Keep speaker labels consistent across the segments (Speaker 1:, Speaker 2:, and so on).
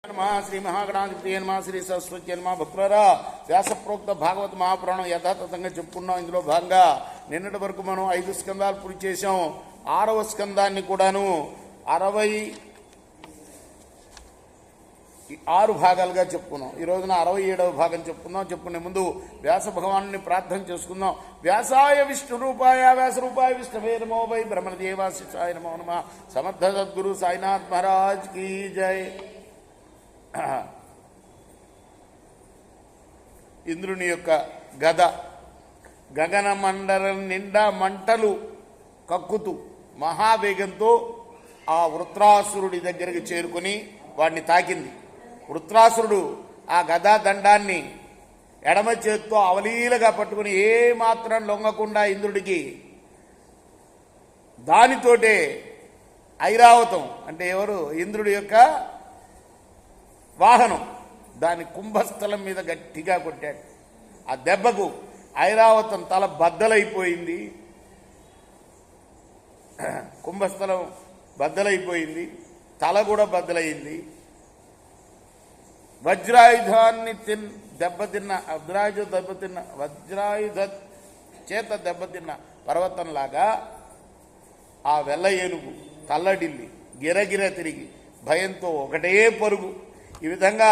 Speaker 1: శ్రీ మహాగణాధిపతి నమః శ్రీ సరస్వతి నమః భక్తులారా వ్యాసప్రోక్త భాగవత మహాపురాణం యథాతథంగా చెప్పుకున్నాం. ఇందులో భాగంగా నిన్నటి వరకు మనం 5 స్కందాలు పూర్తి చేశాం. 6వ స్కందాన్ని కూడాను 66 భాగాలుగా చెప్పుకున్నాం. ఈ రోజున 67వ భాగం చెప్పుకునే ముందు వ్యాస భగవాను ప్రార్థన చేసుకుందాం. వ్యాసాయ విష్ణు రూపాయ వ్యాస రూపాయ విష్ణవే నమో వై బ్రహ్మదేవాశిషాయ నమో నమః. సమర్థ సద్గురు సాయినాథ్ మహారాజ్ కీ జై. ఇంద్రుని యొక్క గద గగన మండలం నిండా మంటలు కక్కుతూ మహావేగంతో ఆ వృత్రాసురుడి దగ్గరికి చేరుకుని వాడిని తాకింది. వృత్రాసురుడు ఆ గదా దండాన్ని ఎడమ చేత్తో అవలీలగా పట్టుకుని ఏమాత్రం లొంగకుండా ఇంద్రుడికి దానితోటే ఐరావతం అంటే ఎవరు ఇంద్రుడి యొక్క వాహనం దాని కుంభస్థలం మీద గట్టిగా కొట్టాడు. ఆ దెబ్బకు ఐరావతం తల బద్దలైపోయింది, కుంభస్థలం బద్దలైపోయింది, తల కూడా బద్దలైంది. వజ్రాయుధాన్ని వజ్రాయుధ చేత దెబ్బతిన్న పర్వతంలాగా ఆ వెల్ల ఏనుగు తల్లడిల్లి గిరగిర తిరిగి భయంతో ఒకటే పరుగు. ఈ విధంగా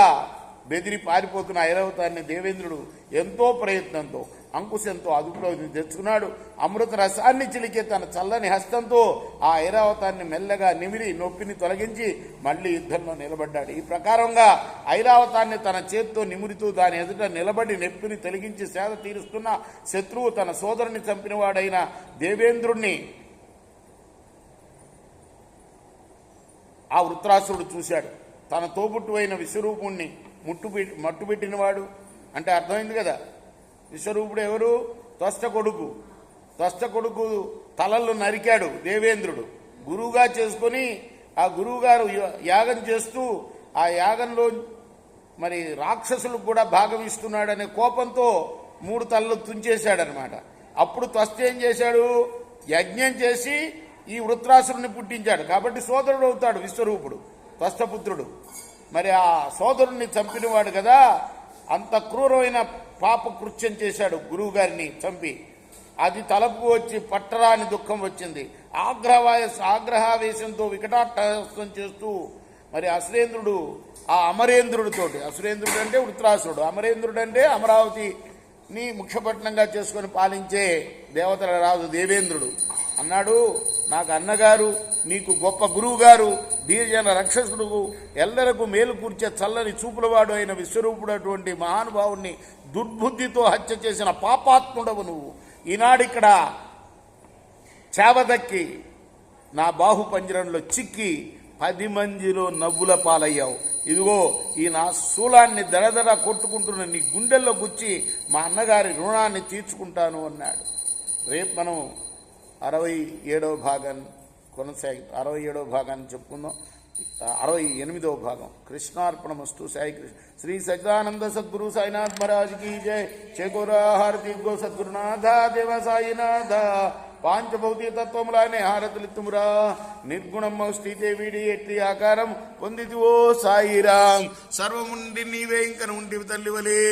Speaker 1: బెదిరి పారిపోతున్న ఐరావతాన్ని దేవేంద్రుడు ఎంతో ప్రయత్నంతో అంకుశంతో అదుపులో తెచ్చుకున్నాడు. అమృత రసాన్ని చిలికే తన చల్లని హస్తంతో ఆ ఐరావతాన్ని మెల్లగా నిమిరి నొప్పిని తొలగించి మళ్లీ యుద్ధంలో నిలబడ్డాడు. ఈ ప్రకారంగా ఐరావతాన్ని తన చేత్తో నిమురుతూ దాని ఎదుట నిలబడి నొప్పిని తొలగించి సేద తీరుస్తున్న శత్రువు తన సోదరుని చంపినవాడైన దేవేంద్రుణ్ణి ఆ వృత్రాసురుడు చూశాడు. తన తోబుట్టు అయిన విశ్వరూపుణ్ణి మట్టుపెట్టినవాడు అంటే అర్థమైంది కదా. విశ్వరూపుడు ఎవరు? త్వష్ట కొడుకు తలలు నరికాడు దేవేంద్రుడు. గురువుగా చేసుకొని ఆ గురువుగారు యాగం చేస్తూ ఆ యాగంలో మరి రాక్షసులకు కూడా భాగం ఇస్తున్నాడనే కోపంతో 3 తలలు తుంచేశాడనమాట. అప్పుడు త్వష్ట ఏం చేశాడు? యజ్ఞం చేసి ఈ వృత్రాసురుని పుట్టించాడు. కాబట్టి సోదరుడు అవుతాడు విశ్వరూపుడు, త్వష్టపుత్రుడు. మరి ఆ సోదరుణ్ణి చంపినవాడు కదా, అంత క్రూరమైన పాప కృత్యం చేశాడు గురువు గారిని చంపి. అది తలపు వచ్చి పట్టరాని దుఃఖం వచ్చింది. ఆగ్రహావేశంతో వికటాట్టహాసం చేస్తూ మరి అసురేంద్రుడు ఆ అమరేంద్రుడితోటి, అసురేంద్రుడు అంటే వృత్రాసురుడు, అమరేంద్రుడు అంటే అమరావతిని ముఖ్యపట్నంగా చేసుకొని పాలించే దేవతల రాజు దేవేంద్రుడు అన్నాడు, నాకు అన్నగారు, నీకు గొప్ప గురువు గారు, ధీర్జన రక్షసుడు, ఎల్లరకు మేలు కూర్చే చల్లని చూపులవాడు అయిన విశ్వరూపుడు అటువంటి మహానుభావుణ్ణి దుర్బుద్ధితో హత్య చేసిన పాపాత్ముడవు నువ్వు. ఈనాడిక్కడ చేవదక్కి నా బాహుపంజరంలో చిక్కి 10 మందిలో నవ్వుల పాలయ్యావు. ఇదిగో ఈ నా శూలాన్ని దడదడ కొట్టుకుంటున్న నీ గుండెల్లో గుచ్చి మా అన్నగారి రుణాన్ని తీర్చుకుంటాను అన్నాడు. రేపు మనం 67వ భాగాన్ని 67వ భాగాన్ని చెప్పుకుందాం. 68వ భాగం కృష్ణార్పణమస్తు. సాయి కృష్ణ శ్రీ సచిదానంద సద్గురు సాయినాథ్ మహారాజ్ కీ జై. చేకూరా హారతి గో సద్గురునాథ దేవ సాయినాథ. పాంచభౌతిక తత్వములానే హారతులిత్తుమురా. నిర్గుణమ్మ స్థితే వీడి ఎట్టి ఆకారం పొందితివో సాయిరాం. సర్వముండి నీవే ఇంకను ఉంటివి తల్లివలే.